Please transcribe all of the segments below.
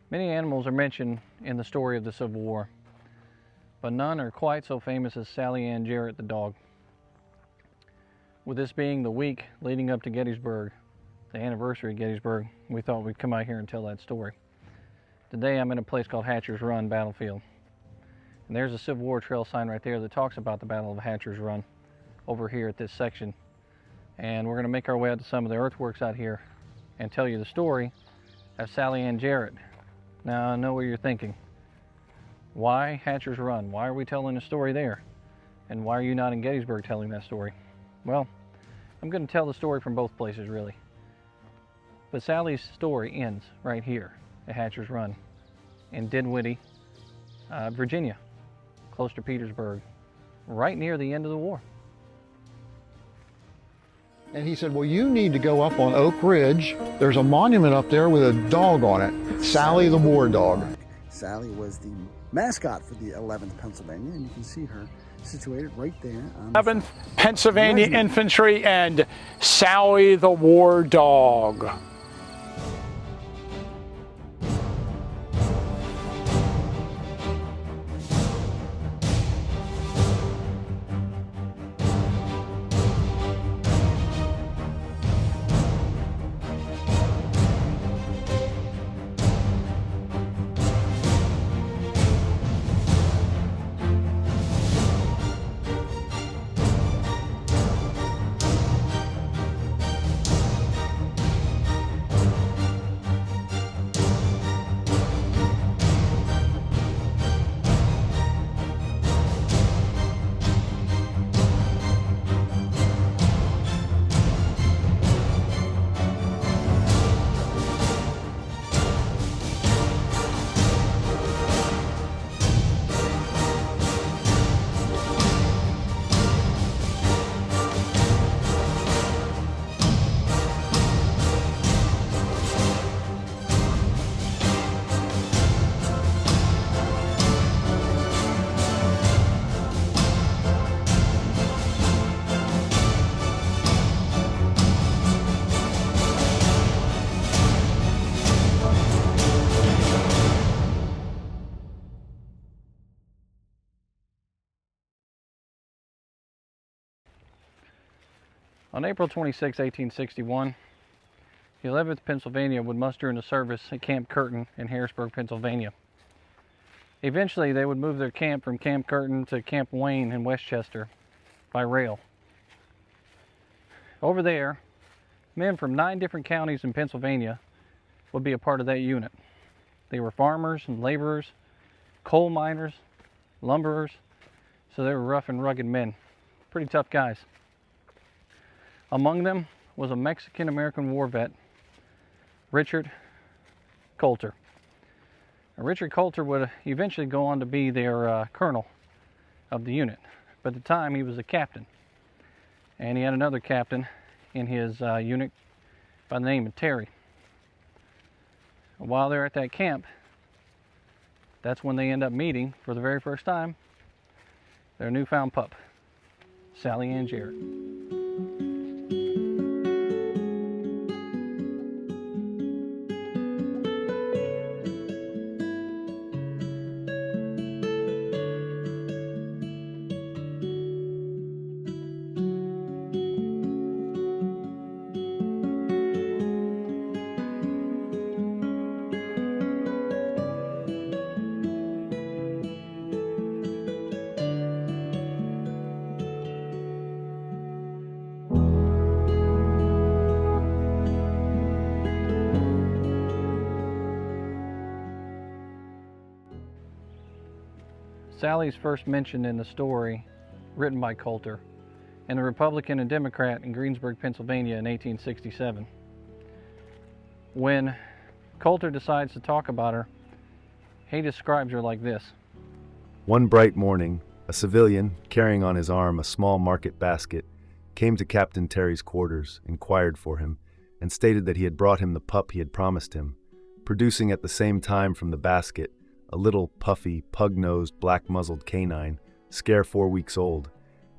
Many animals are mentioned in the story of the Civil War, but none are quite so famous as Sallie Ann Jarrett the dog. With this being the week leading up to Gettysburg, the anniversary of Gettysburg, we thought we'd come out here and tell that story. Today I'm in a place called Hatcher's Run Battlefield. And there's a Civil War trail sign right there that talks about the Battle of Hatcher's Run over here at this section. And we're going to make our way out to some of the earthworks out here and tell you the story of Sallie Ann Jarrett. Now I know what you're thinking. Why Hatcher's Run? Why are we telling a story there? And why are you not in Gettysburg telling that story? Well, I'm going to tell the story from both places really. But Sallie's story ends right here at Hatcher's Run in Dinwiddie, Virginia, close to Petersburg, right near the end of the war. And he said, well, you need to go up on Oak Ridge. There's a monument up there with a dog on it, Sallie the war dog. Sallie was the mascot for the 11th Pennsylvania, and you can see her situated right there on 11th Pennsylvania Infantry and Sallie the war dog. On April 26, 1861, the 11th Pennsylvania would muster into service at Camp Curtin in Harrisburg, Pennsylvania. Eventually, they would move their camp from Camp Curtin to Camp Wayne in Westchester by rail. Over there, men from 9 different counties in Pennsylvania would be a part of that unit. They were farmers and laborers, coal miners, lumberers, so they were rough and rugged men, pretty tough guys. Among them was a Mexican-American war vet, Richard Coulter. Now, Richard Coulter would eventually go on to be their colonel of the unit, but at the time he was a captain. And he had another captain in his unit by the name of Terry. While they're at that camp, that's when they end up meeting for the very first time their newfound pup, Sallie Ann Jarrett. Sallie's first mentioned in the story written by Coulter and a Republican and Democrat in Greensburg, Pennsylvania in 1867. When Coulter decides to talk about her, he describes her like this. One bright morning, a civilian, carrying on his arm a small market basket, came to Captain Terry's quarters, inquired for him, and stated that he had brought him the pup he had promised him, producing at the same time from the basket a little puffy, pug-nosed, black-muzzled canine, scare 4 weeks old,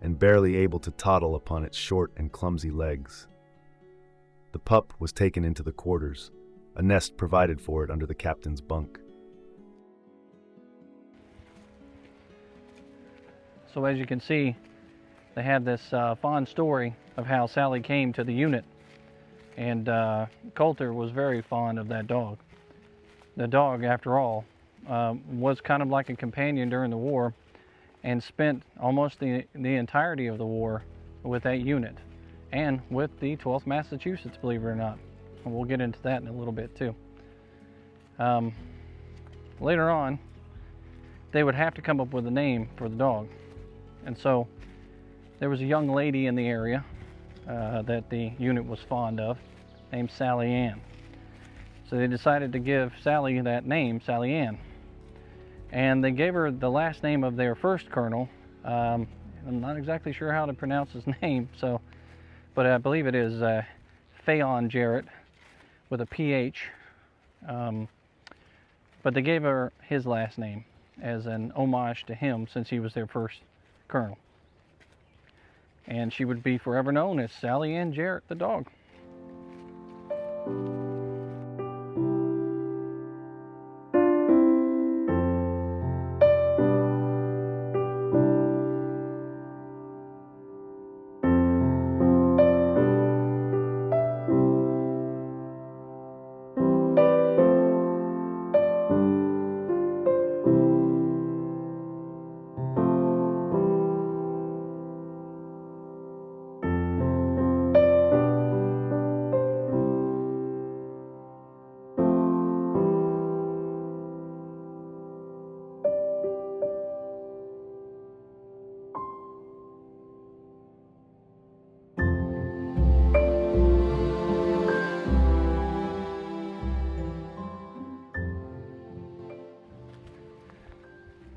and barely able to toddle upon its short and clumsy legs. The pup was taken into the quarters. a nest provided for it under the captain's bunk. So as you can see, they have this fond story of how Sallie came to the unit, and Coulter was very fond of that dog. The dog, after all, was kind of like a companion during the war and spent almost the entirety of the war with that unit and with the 12th Massachusetts, believe it or not. And we'll get into that in a little bit too. Later on, they would have to come up with a name for the dog. And so there was a young lady in the area that the unit was fond of named Sallie Ann. So they decided to give Sallie that name, Sallie Ann. And they gave her the last name of their first colonel. I'm not exactly sure how to pronounce his name, but I believe it is Phaon Jarrett with a PH. But they gave her his last name as an homage to him since he was their first colonel. And she would be forever known as Sallie Ann Jarrett the dog.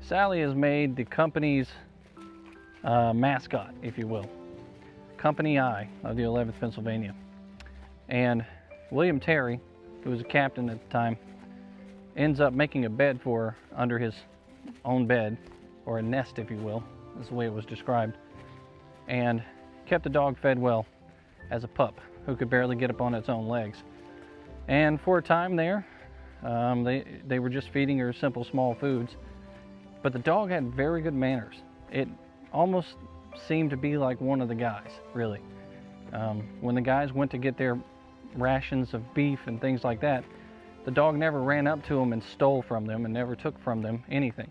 Sallie is made the company's mascot, if you will. Company I of the 11th Pennsylvania. And William Terry, who was a captain at the time, ends up making a bed for her under his own bed, or a nest, if you will. That's the way it was described. And kept the dog fed well as a pup who could barely get up on its own legs. And for a time there, they were just feeding her simple small foods. But the dog had very good manners. It almost seemed to be like one of the guys, really. When the guys went to get their rations of beef and things like that, the dog never ran up to them and stole from them and never took from them anything.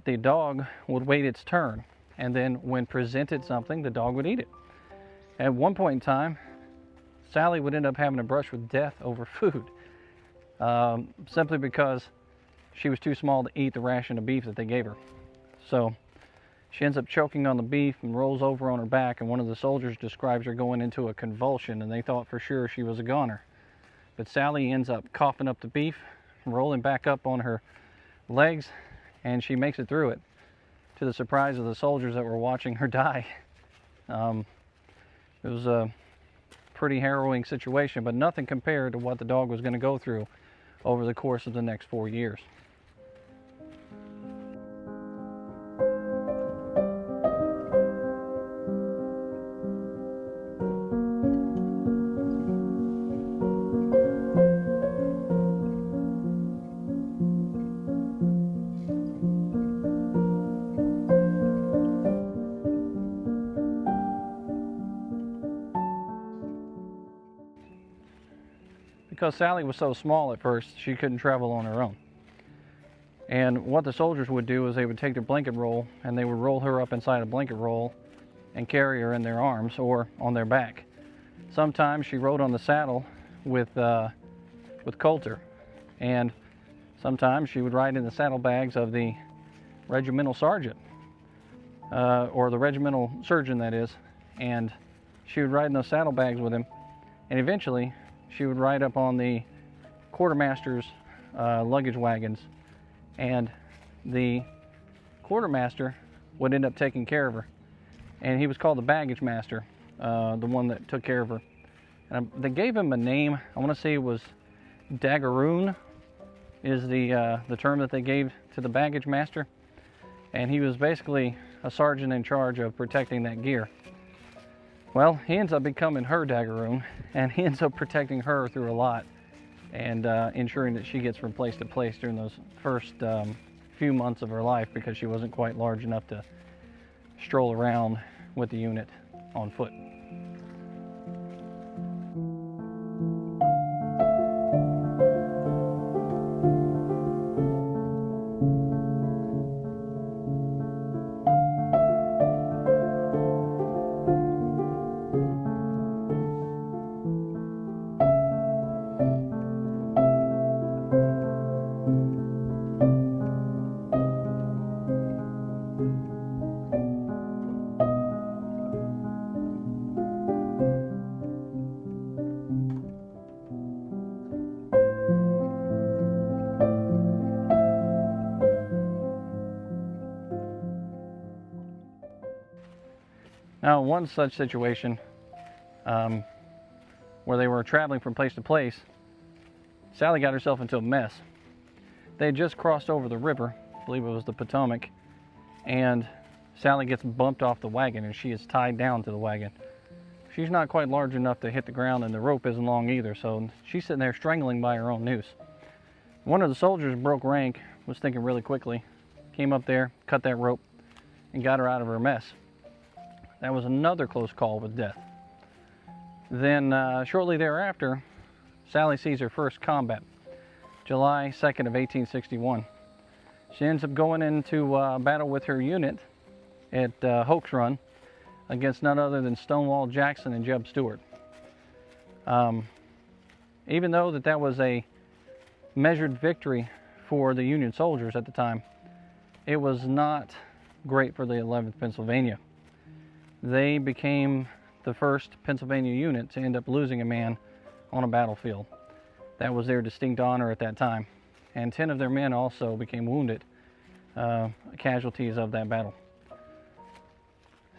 The dog would wait its turn, and then when presented something, the dog would eat it. At one point in time, Sallie would end up having a brush with death over food, simply because she was too small to eat the ration of beef that they gave her. So she ends up choking on the beef and rolls over on her back, and one of the soldiers describes her going into a convulsion, and they thought for sure she was a goner. But Sallie ends up coughing up the beef, rolling back up on her legs, and she makes it through it, to the surprise of the soldiers that were watching her die. It was a pretty harrowing situation, but nothing compared to what the dog was going to go through over the course of the next 4 years. Because Sallie was so small at first, she couldn't travel on her own. And what the soldiers would do is they would take their blanket roll and they would roll her up inside a blanket roll and carry her in their arms or on their back. Sometimes she rode on the saddle with Coulter, and sometimes she would ride in the saddlebags of the regimental sergeant, or the regimental surgeon, that is, and she would ride in those saddlebags with him, and eventually she would ride up on the quartermaster's luggage wagons, and the quartermaster would end up taking care of her. And he was called the baggage master, the one that took care of her. And they gave him a name. I want to say it was Daggeroon is the term that they gave to the baggage master. And he was basically a sergeant in charge of protecting that gear. Well, he ends up becoming her Daggeroon, and he ends up protecting her through a lot and ensuring that she gets from place to place during those first few months of her life, because she wasn't quite large enough to stroll around with the unit on foot. Now, one such situation where they were traveling from place to place, Sallie got herself into a mess. They had just crossed over the river, I believe it was the Potomac, and Sallie gets bumped off the wagon and she is tied down to the wagon. She's not quite large enough to hit the ground, and the rope isn't long either, so she's sitting there strangling by her own noose. One of the soldiers broke rank, was thinking really quickly, came up there, cut that rope, and got her out of her mess. That was another close call with death. Then shortly thereafter, Sallie sees her first combat, July 2nd of 1861. She ends up going into battle with her unit at Hoke's Run against none other than Stonewall Jackson and Jeb Stuart. Even though that was a measured victory for the Union soldiers at the time, it was not great for the 11th Pennsylvania. They became the first Pennsylvania unit to end up losing a man on a battlefield. That was their distinct honor at that time. And 10 of their men also became wounded, casualties of that battle.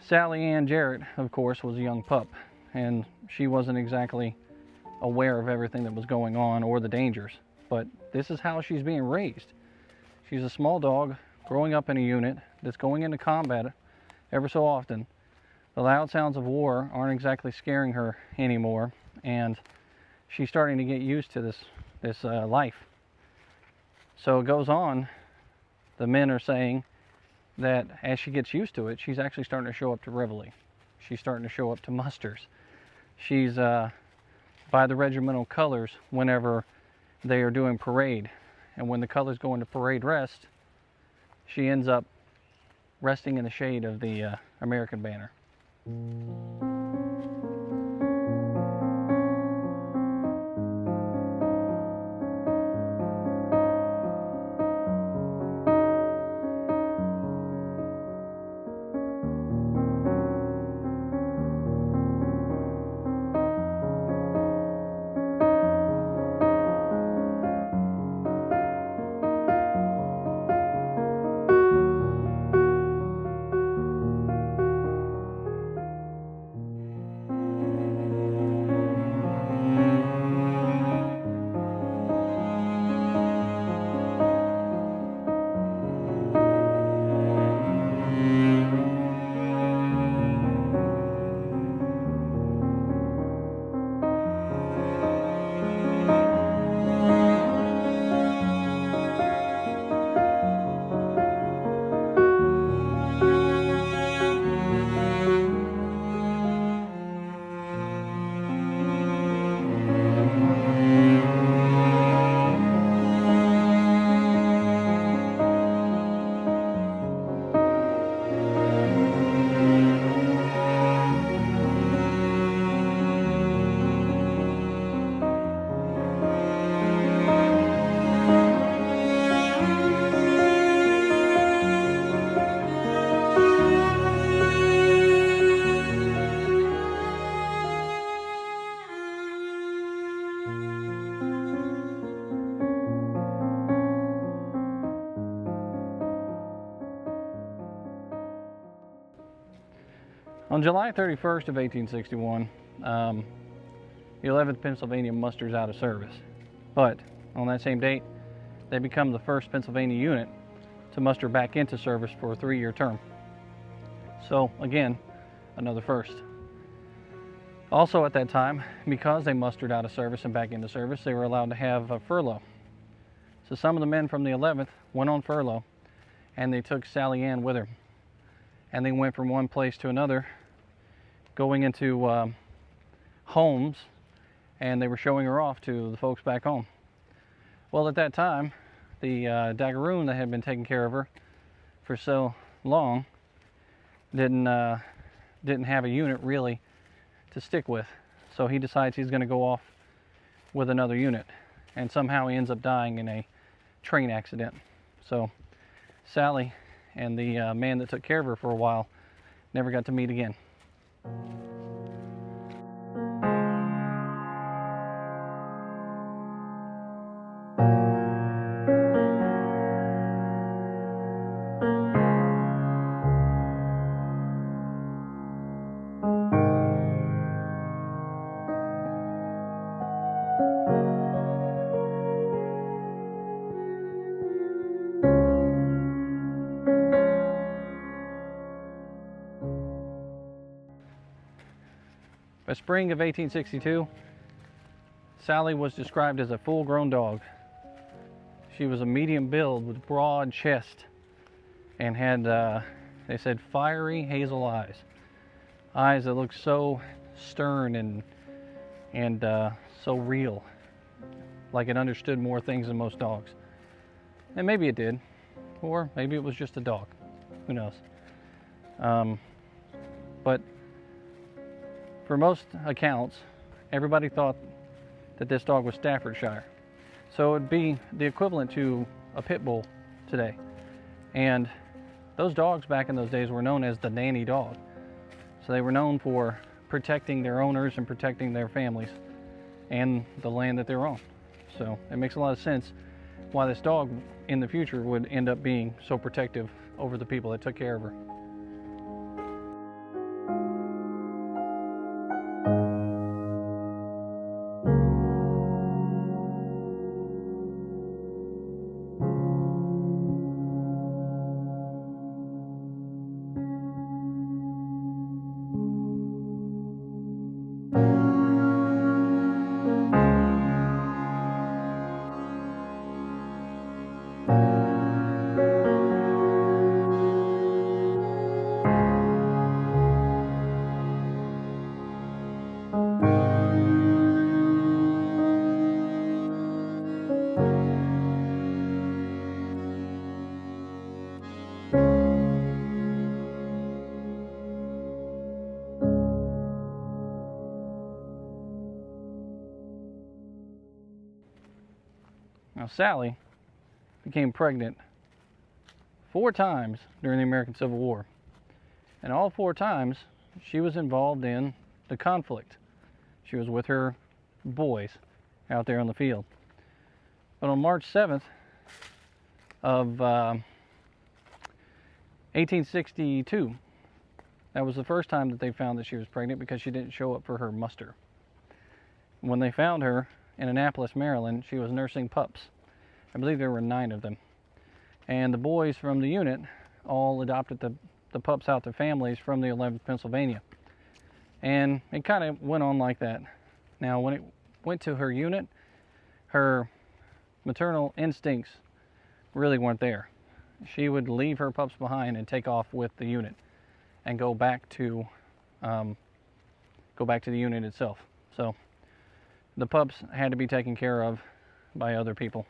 Sallie Ann Jarrett, of course, was a young pup, and she wasn't exactly aware of everything that was going on or the dangers. But this is how she's being raised. She's a small dog growing up in a unit that's going into combat ever so often. The loud sounds of war aren't exactly scaring her anymore, and she's starting to get used to this life. So it goes on. The men are saying that as she gets used to it, she's actually starting to show up to reveille. She's starting to show up to musters. She's by the regimental colors whenever they are doing parade. And when the colors go into parade rest, she ends up resting in the shade of the American banner. On July 31st of 1861, the 11th Pennsylvania musters out of service. But on that same date, they become the first Pennsylvania unit to muster back into service for a 3-year term. So again, another first. Also at that time, because they mustered out of service and back into service, they were allowed to have a furlough. So some of the men from the 11th went on furlough, and they took Sallie Ann with her. And they went from one place to another, going into homes, and they were showing her off to the folks back home. Well, at that time, the Daggeroon that had been taking care of her for so long didn't have a unit really to stick with. So he decides he's going to go off with another unit, and somehow he ends up dying in a train accident. So Sallie and the man that took care of her for a while never got to meet again. By spring of 1862, Sallie was described as a full-grown dog. She was a medium build with broad chest and had, they said, fiery hazel eyes. Eyes that looked so stern and so real, like it understood more things than most dogs. And maybe it did, or maybe it was just a dog. Who knows? But for most accounts, everybody thought that this dog was Staffordshire. So it would be the equivalent to a pit bull today. And those dogs back in those days were known as the nanny dog. So they were known for protecting their owners and protecting their families and the land that they were on. So it makes a lot of sense why this dog in the future would end up being so protective over the people that took care of her. Now, Sallie became pregnant 4 times during the American Civil War. And all 4 times, she was involved in the conflict. She was with her boys out there on the field. But on March 7th of 1862, that was the first time that they found that she was pregnant because she didn't show up for her muster. When they found her in Annapolis, Maryland, she was nursing pups. I believe there were 9 of them. And the boys from the unit all adopted the pups out to families from the 11th Pennsylvania. And it kind of went on like that. Now, when it went to her unit, her maternal instincts really weren't there. She would leave her pups behind and take off with the unit and go back to the unit itself. So the pups had to be taken care of by other people.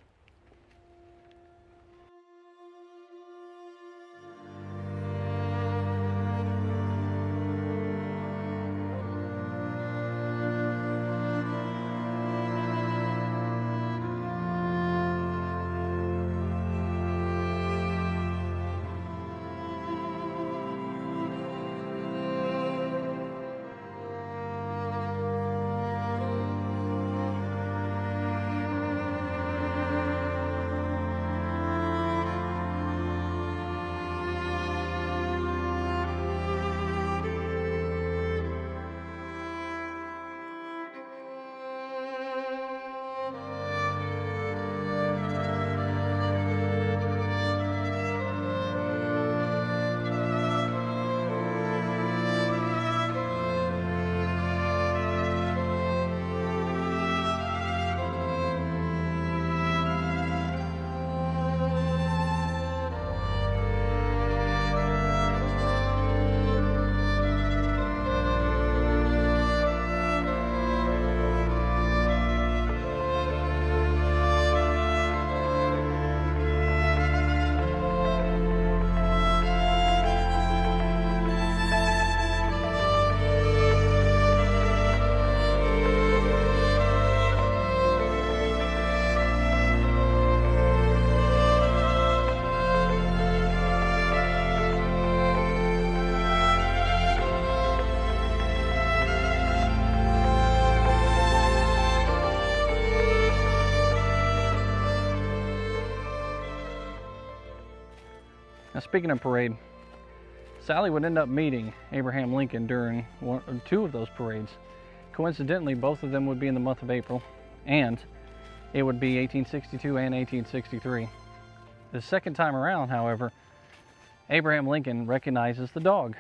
Now, speaking of parade, Sallie would end up meeting Abraham Lincoln during two of those parades. Coincidentally, both of them would be in the month of April, and it would be 1862 and 1863. The second time around, however, Abraham Lincoln recognizes the dog.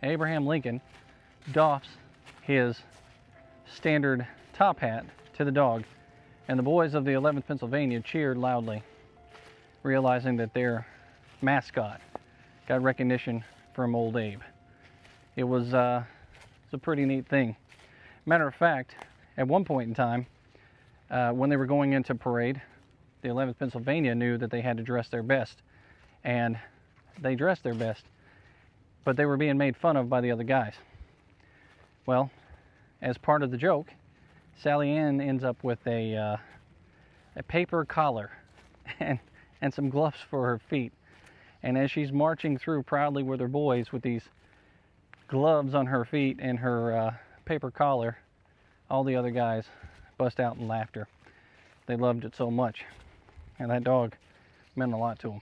Abraham Lincoln doffs his standard top hat to the dog, and the boys of the 11th Pennsylvania cheered loudly, realizing that their mascot got recognition from old Abe. It was a pretty neat thing. Matter of fact, at one point in time, when they were going into parade, the 11th Pennsylvania knew that they had to dress their best, and they dressed their best, but they were being made fun of by the other guys. Well, as part of the joke, Sallie Ann ends up with a paper collar and some gloves for her feet. And as she's marching through proudly with her boys with these gloves on her feet and her paper collar, all the other guys bust out in laughter. They loved it so much. And that dog meant a lot to them.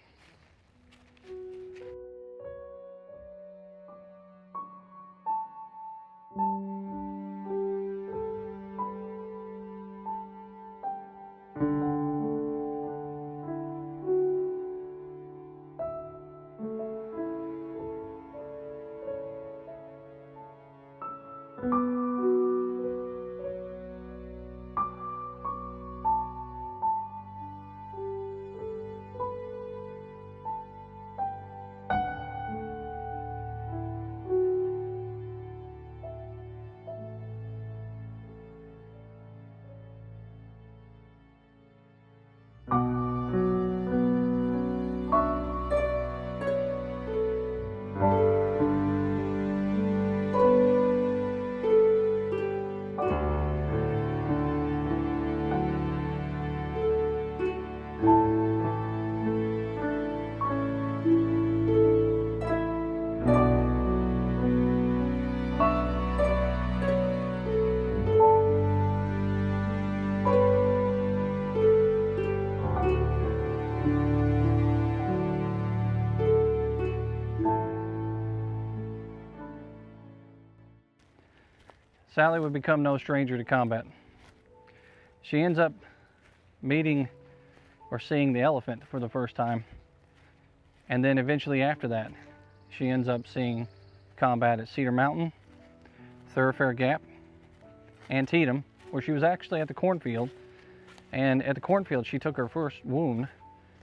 Sallie would become no stranger to combat. She ends up meeting or seeing the elephant for the first time, and then eventually after that, she ends up seeing combat at Cedar Mountain, Thoroughfare Gap, Antietam, where she was actually at the cornfield, and at the cornfield she took her first wound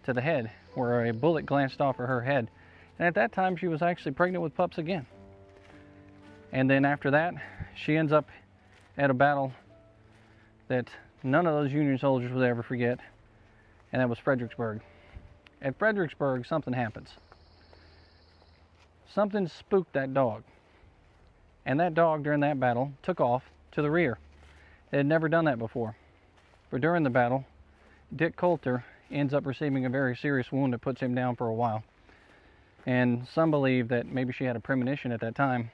to the head, where a bullet glanced off of her head, and at that time she was actually pregnant with pups again. And then after that, she ends up at a battle that none of those Union soldiers would ever forget, and that was Fredericksburg. At Fredericksburg, something happens. Something spooked that dog, and that dog during that battle took off to the rear. It had never done that before. But during the battle, Dick Coulter ends up receiving a very serious wound that puts him down for a while. And some believe that maybe she had a premonition at that time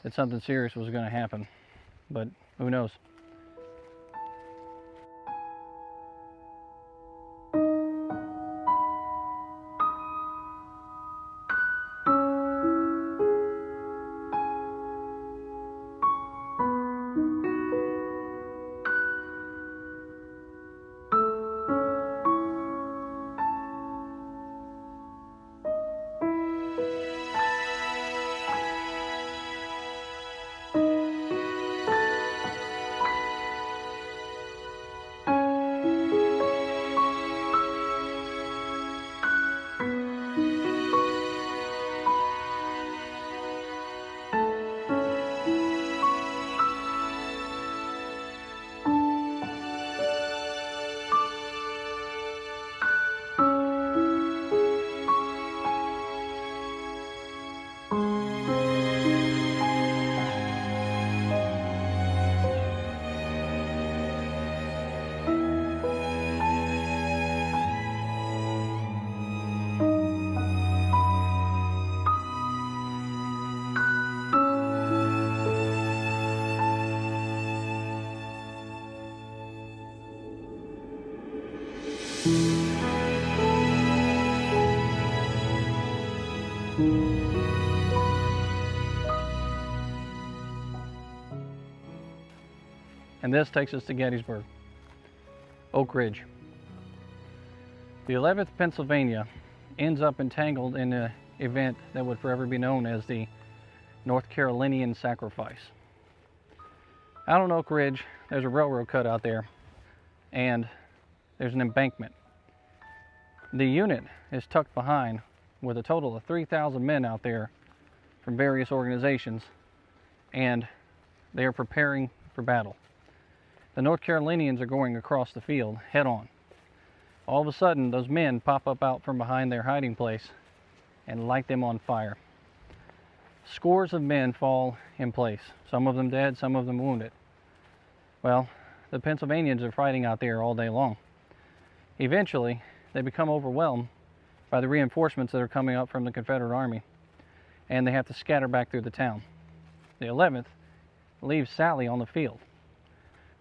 that something serious was going to happen, but who knows? And this takes us to Gettysburg, Oak Ridge. The 11th Pennsylvania ends up entangled in an event that would forever be known as the North Carolinian Sacrifice. Out on Oak Ridge, there's a railroad cut out there, and there's an embankment. The unit is tucked behind with a total of 3,000 men out there from various organizations, and they are preparing for battle. The North Carolinians are going across the field head on. All of a sudden, those men pop up out from behind their hiding place and light them on fire. Scores of men fall in place, some of them dead, some of them wounded. Well, the Pennsylvanians are fighting out there all day long. Eventually, they become overwhelmed by the reinforcements that are coming up from the Confederate Army, and they have to scatter back through the town. The 11th leaves Sallie on the field.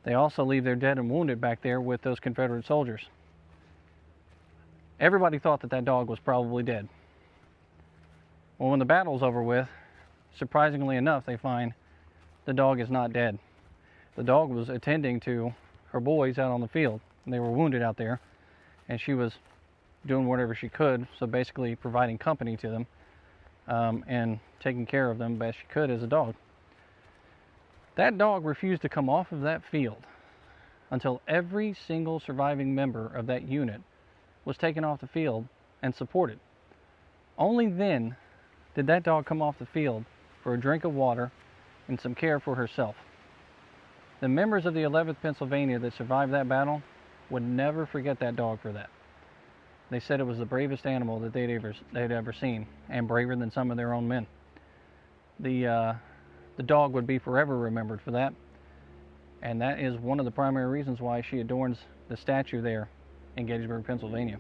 They also leave their dead and wounded back there with those Confederate soldiers. Everybody thought that that dog was probably dead. Well, when the battle's over with, surprisingly enough, they find the dog is not dead. The dog was attending to her boys out on the field, and they were wounded out there, and she was doing whatever she could, so basically providing company to them and taking care of them best she could as a dog. That dog refused to come off of that field until every single surviving member of that unit was taken off the field and supported. Only then did that dog come off the field for a drink of water and some care for herself. The members of the 11th Pennsylvania that survived that battle would never forget that dog for that. They said it was the bravest animal that they'd ever seen, and braver than some of their own men. The dog would be forever remembered for that, and that is one of the primary reasons why she adorns the statue there in Gettysburg, Pennsylvania.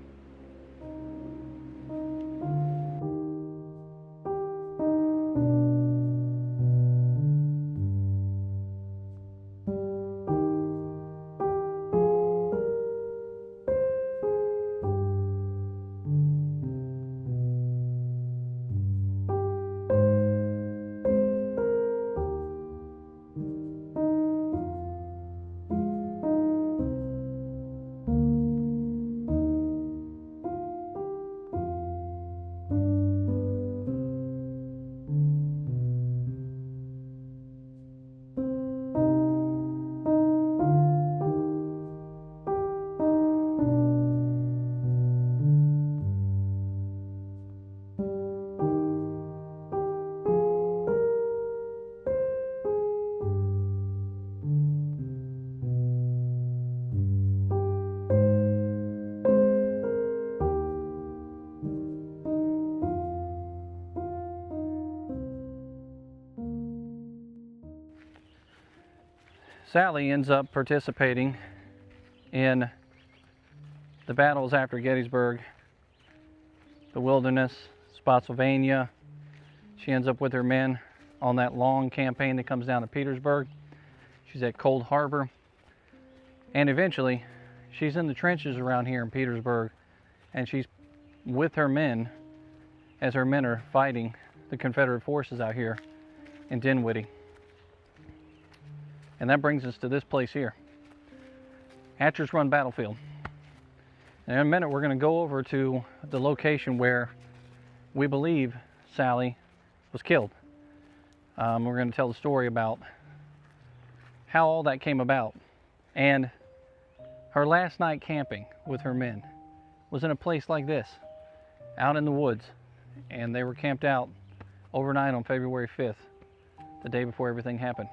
Sallie ends up participating in the battles after Gettysburg, the Wilderness, Spotsylvania. She ends up with her men on that long campaign that comes down to Petersburg. She's at Cold Harbor, and eventually she's in the trenches around here in Petersburg, and she's with her men as her men are fighting the Confederate forces out here in Dinwiddie. And that brings us to this place here, Hatcher's Run Battlefield. And in a minute we're going to go over to the location where we believe Sallie was killed. We're going to tell the story about how all that came about. And her last night camping with her men was in a place like this, out in the woods. And they were camped out overnight on February 5th, the day before everything happened.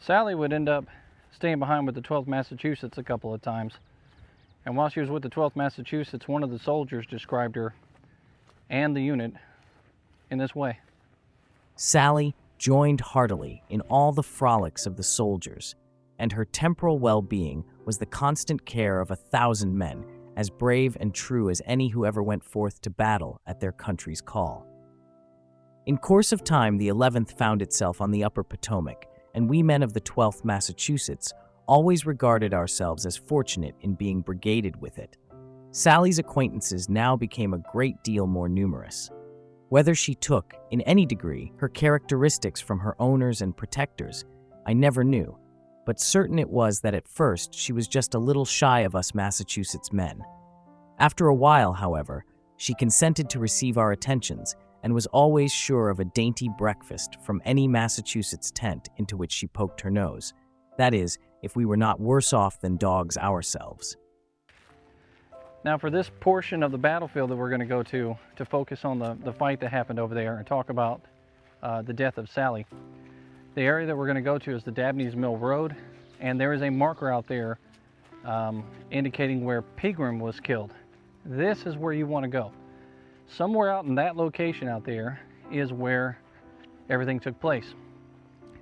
Sallie would end up staying behind with the 12th Massachusetts a couple of times. And while she was with the 12th Massachusetts, one of the soldiers described her and the unit in this way. Sallie joined heartily in all the frolics of the soldiers, and her temporal well-being was the constant care of 1,000 men, as brave and true as any who ever went forth to battle at their country's call. In course of time, the 11th found itself on the upper Potomac, and we men of the 12th Massachusetts always regarded ourselves as fortunate in being brigaded with it. Sallie's acquaintances now became a great deal more numerous. Whether she took, in any degree, her characteristics from her owners and protectors, I never knew, but certain it was that at first she was just a little shy of us Massachusetts men. After a while, however, she consented to receive our attentions and was always sure of a dainty breakfast from any Massachusetts tent into which she poked her nose. That is, if we were not worse off than dogs ourselves. Now for this portion of the battlefield that we're going to go to focus on the fight that happened over there and talk about the death of Sallie. The area that we're going to go to is the Dabney's Mill Road, and there is a marker out there indicating where Pegram was killed. This is where you want to go. Somewhere out in that location out there is where everything took place.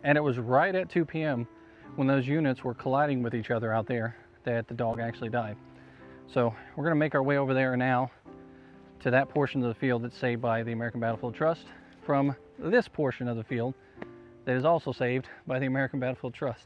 And it was right at 2 p.m. when those units were colliding with each other out there that the dog actually died. So we're going to make our way over there now to that portion of the field that's saved by the American Battlefield Trust from this portion of the field that is also saved by the American Battlefield Trust.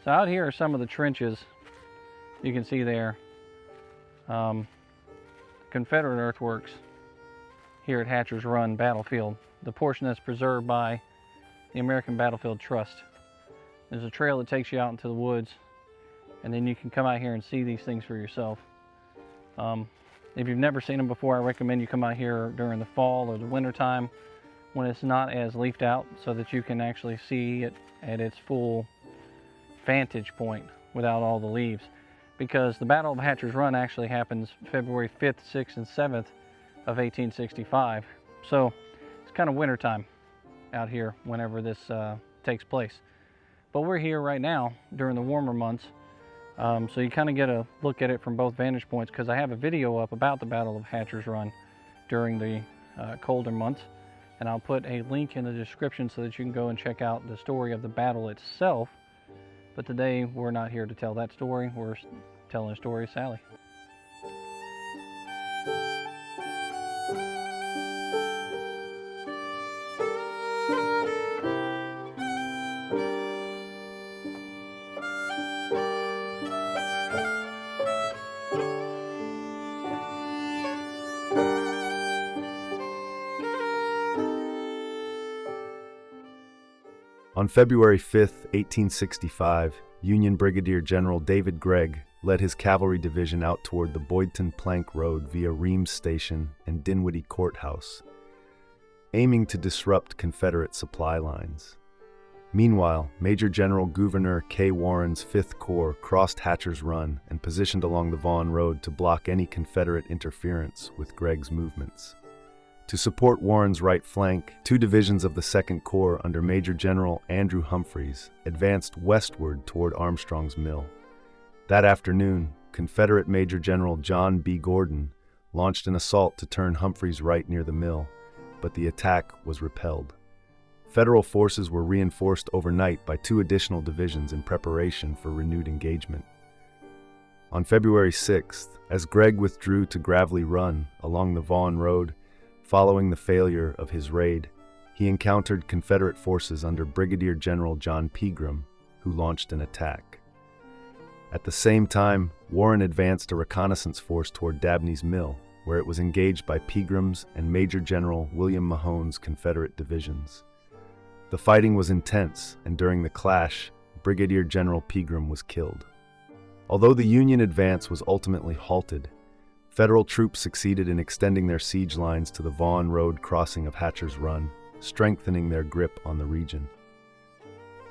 So out here are some of the trenches you can see there. Confederate earthworks here at Hatcher's Run Battlefield, the portion that's preserved by the American Battlefield Trust. There's a trail that takes you out into the woods, and then you can come out here and see these things for yourself. If you've never seen them before, I recommend you come out here during the fall or the winter time when it's not as leafed out, so that you can actually see it at its full vantage point without all the leaves, because the Battle of Hatcher's Run actually happens February 5th, 6th, and 7th of 1865. So it's kind of winter time out here whenever this takes place. But we're here right now during the warmer months, so you kind of get a look at it from both vantage points, because I have a video up about the Battle of Hatcher's Run during the colder months, and I'll put a link in the description so that you can go and check out the story of the battle itself. But today, we're not here to tell that story. We're telling the story of Sallie. On February 5, 1865, Union Brigadier General David Gregg led his cavalry division out toward the Boydton Plank Road via Reams Station and Dinwiddie Courthouse, aiming to disrupt Confederate supply lines. Meanwhile, Major General Gouverneur K. Warren's 5th Corps crossed Hatcher's Run and positioned along the Vaughan Road to block any Confederate interference with Gregg's movements. To support Warren's right flank, 2 divisions of the 2nd Corps under Major General Andrew Humphreys advanced westward toward Armstrong's Mill. That afternoon, Confederate Major General John B. Gordon launched an assault to turn Humphreys right near the mill, but the attack was repelled. Federal forces were reinforced overnight by 2 additional divisions in preparation for renewed engagement. On February 6th, as Gregg withdrew to Gravelly Run along the Vaughan Road, following the failure of his raid, he encountered Confederate forces under Brigadier General John Pegram, who launched an attack. At the same time, Warren advanced a reconnaissance force toward Dabney's Mill, where it was engaged by Pegram's and Major General William Mahone's Confederate divisions. The fighting was intense, and during the clash, Brigadier General Pegram was killed. Although the Union advance was ultimately halted, Federal troops succeeded in extending their siege lines to the Vaughan Road crossing of Hatcher's Run, strengthening their grip on the region.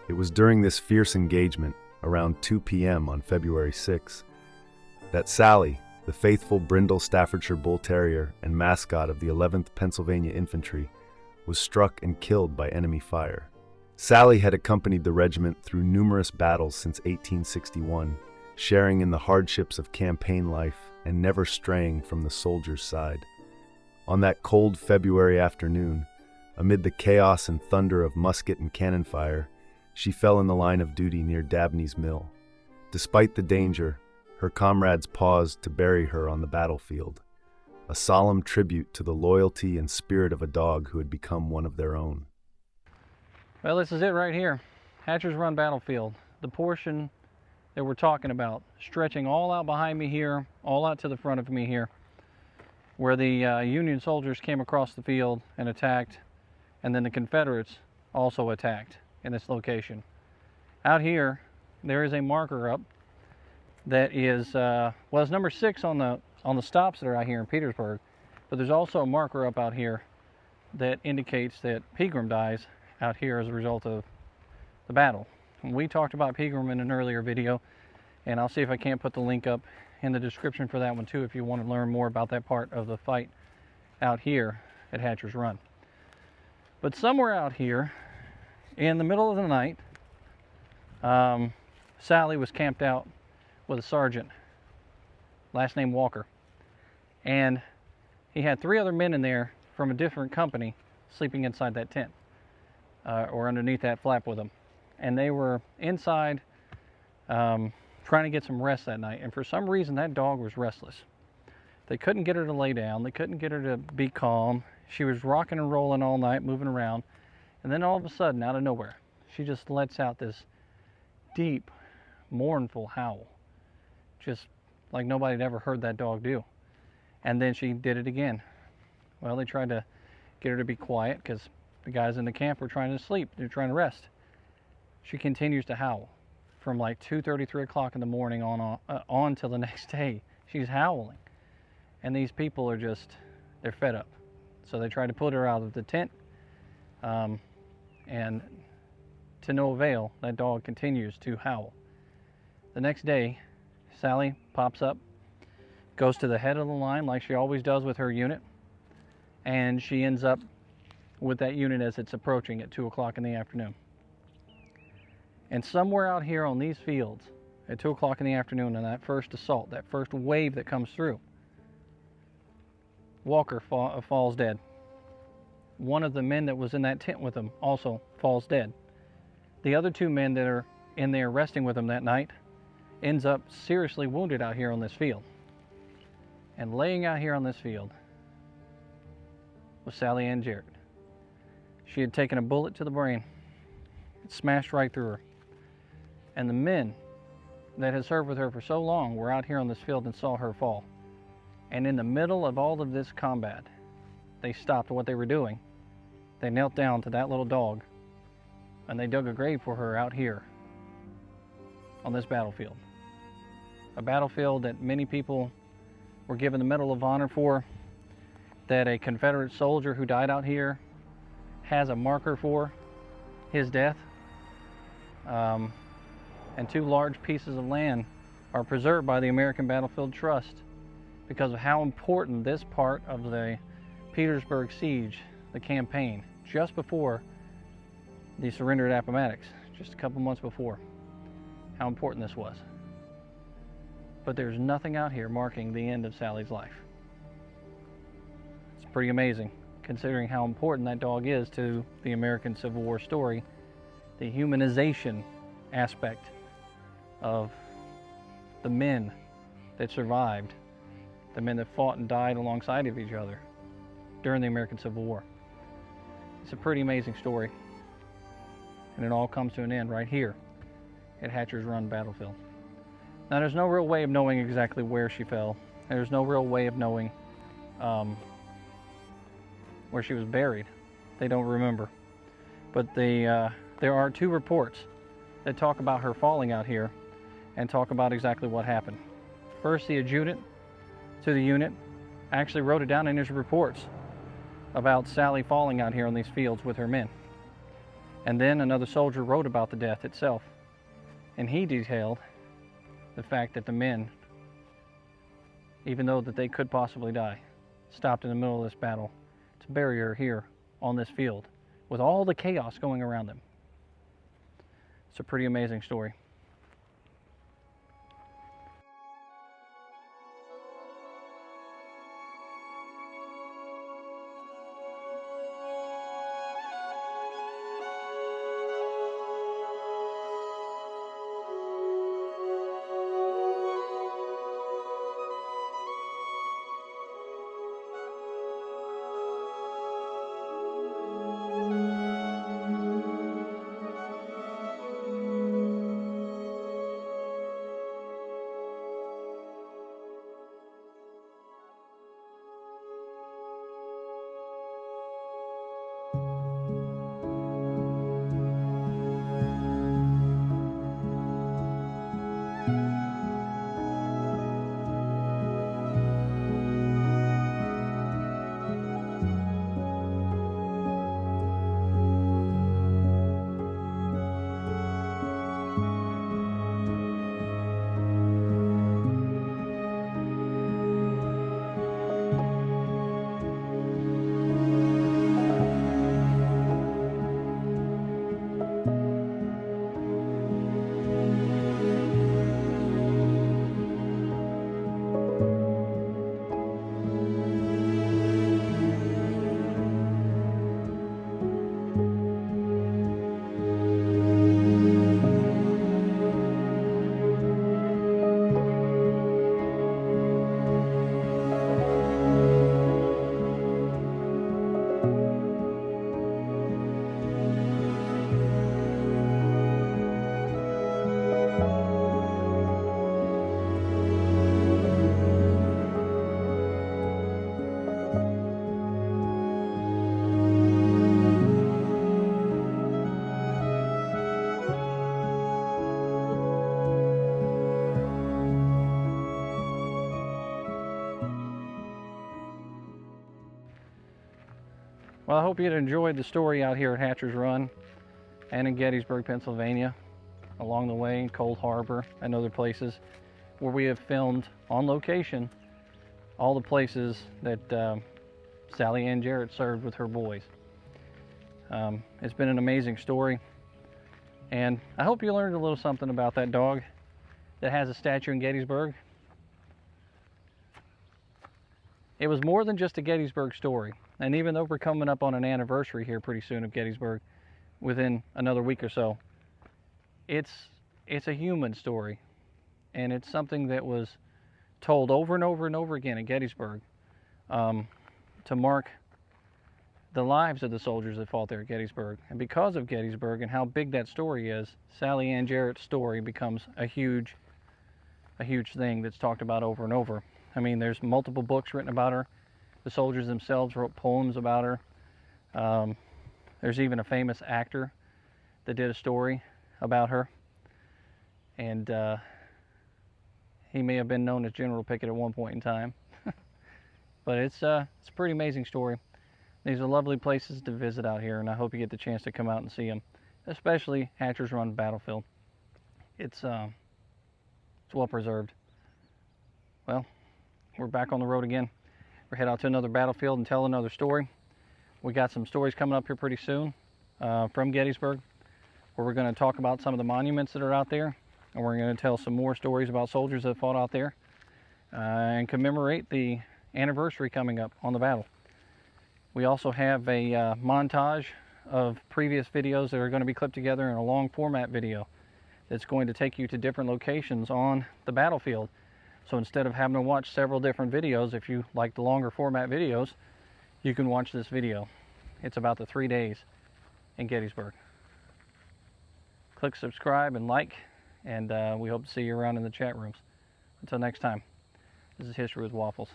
It was during this fierce engagement, around 2 p.m. on February 6, that Sallie, the faithful brindle Staffordshire Bull Terrier and mascot of the 11th Pennsylvania Infantry, was struck and killed by enemy fire. Sallie had accompanied the regiment through numerous battles since 1861, sharing in the hardships of campaign life and never straying from the soldier's side. On that cold February afternoon, amid the chaos and thunder of musket and cannon fire, she fell in the line of duty near Dabney's Mill. Despite the danger, her comrades paused to bury her on the battlefield, a solemn tribute to the loyalty and spirit of a dog who had become one of their own. Well, this is it right here. Hatcher's Run battlefield. The portion that we're talking about, stretching all out behind me here, all out to the front of me here, where the Union soldiers came across the field and attacked, and then the Confederates also attacked in this location. Out here, there is a marker up that is, well, it's number 6 on the stops that are out here in Petersburg, but there's also a marker up out here that indicates that Pegram dies out here as a result of the battle. And we talked about Pegram in an earlier video, and I'll see if I can't put the link up in the description for that one too if you want to learn more about that part of the fight out here at Hatcher's Run. But somewhere out here in the middle of the night, Sallie was camped out with a sergeant, last name Walker, and he had 3 other men in there from a different company sleeping inside that tent or underneath that flap with them, and they were inside trying to get some rest that night, and for some reason that dog was restless. They couldn't get her to lay down, they couldn't get her to be calm. She was rocking and rolling all night, moving around, and then all of a sudden, out of nowhere, she just lets out this deep, mournful howl, just like nobody had ever heard that dog do. And then she did it again. Well, they tried to get her to be quiet because the guys in the camp were trying to sleep, they're trying to rest. She continues to howl from like 2:30, 3 o'clock in the morning on till the next day. She's howling, and these people are just, they're fed up. So they tried to put her out of the tent, and to no avail, that dog continues to howl. The next day, Sallie pops up, goes to the head of the line like she always does with her unit, and she ends up with that unit as it's approaching at 2 o'clock in the afternoon. And somewhere out here on these fields at 2 o'clock in the afternoon, on that first assault, that first wave that comes through, Walker falls dead. One of the men that was in that tent with him also falls dead. The other 2 men that are in there resting with him that night ends up seriously wounded out here on this field. And laying out here on this field was Sallie Ann Jarrett. She had taken a bullet to the brain. It smashed right through her. And the men that had served with her for so long were out here on this field and saw her fall. And in the middle of all of this combat, they stopped what they were doing. They knelt down to that little dog, and they dug a grave for her out here on this battlefield. A battlefield that many people were given the Medal of Honor for, that a Confederate soldier who died out here has a marker for his death. And 2 large pieces of land are preserved by the American Battlefield Trust because of how important this part of the Petersburg siege, the campaign, just before the surrender at Appomattox, just a couple months before, how important this was. But there's nothing out here marking the end of Sallie's life. It's pretty amazing, considering how important that dog is to the American Civil War story, the humanization aspect of the men that survived, the men that fought and died alongside of each other during the American Civil War. It's a pretty amazing story. And it all comes to an end right here at Hatcher's Run battlefield. Now there's no real way of knowing exactly where she fell. There's no real way of knowing where she was buried. They don't remember. But there are 2 reports that talk about her falling out here and talk about exactly what happened. First, the adjutant to the unit actually wrote it down in his reports about Sallie falling out here on these fields with her men. And then another soldier wrote about the death itself. And he detailed the fact that the men, even though that they could possibly die, stopped in the middle of this battle to bury her here on this field with all the chaos going around them. It's a pretty amazing story. Well, I hope you'd enjoyed the story out here at Hatcher's Run and in Gettysburg, Pennsylvania, along the way in Cold Harbor and other places where we have filmed on location all the places that Sallie Ann Jarrett served with her boys. It's been an amazing story, and I hope you learned a little something about that dog that has a statue in Gettysburg. It was more than just a Gettysburg story. And even though we're coming up on an anniversary here pretty soon of Gettysburg, within another week or so, it's a human story. And it's something that was told over and over and over again at Gettysburg to mark the lives of the soldiers that fought there at Gettysburg. And because of Gettysburg and how big that story is, Sallie Ann Jarrett's story becomes a huge thing that's talked about over and over. I mean, there's multiple books written about her. The soldiers themselves wrote poems about her. There's even a famous actor that did a story about her. And he may have been known as General Pickett at one point in time. But it's a pretty amazing story. These are lovely places to visit out here, and I hope you get the chance to come out and see them, especially Hatcher's Run battlefield. It's well preserved. Well, we're back on the road again. We're heading out to another battlefield and tell another story. We got some stories coming up here pretty soon from Gettysburg, where we're going to talk about some of the monuments that are out there, and we're going to tell some more stories about soldiers that fought out there and commemorate the anniversary coming up on the battle. We also have a montage of previous videos that are going to be clipped together in a long format video that's going to take you to different locations on the battlefield. So instead of having to watch several different videos, if you like the longer format videos, you can watch this video. It's about the 3 days in Gettysburg. Click subscribe and like, and we hope to see you around in the chat rooms. Until next time, this is History with Waffles.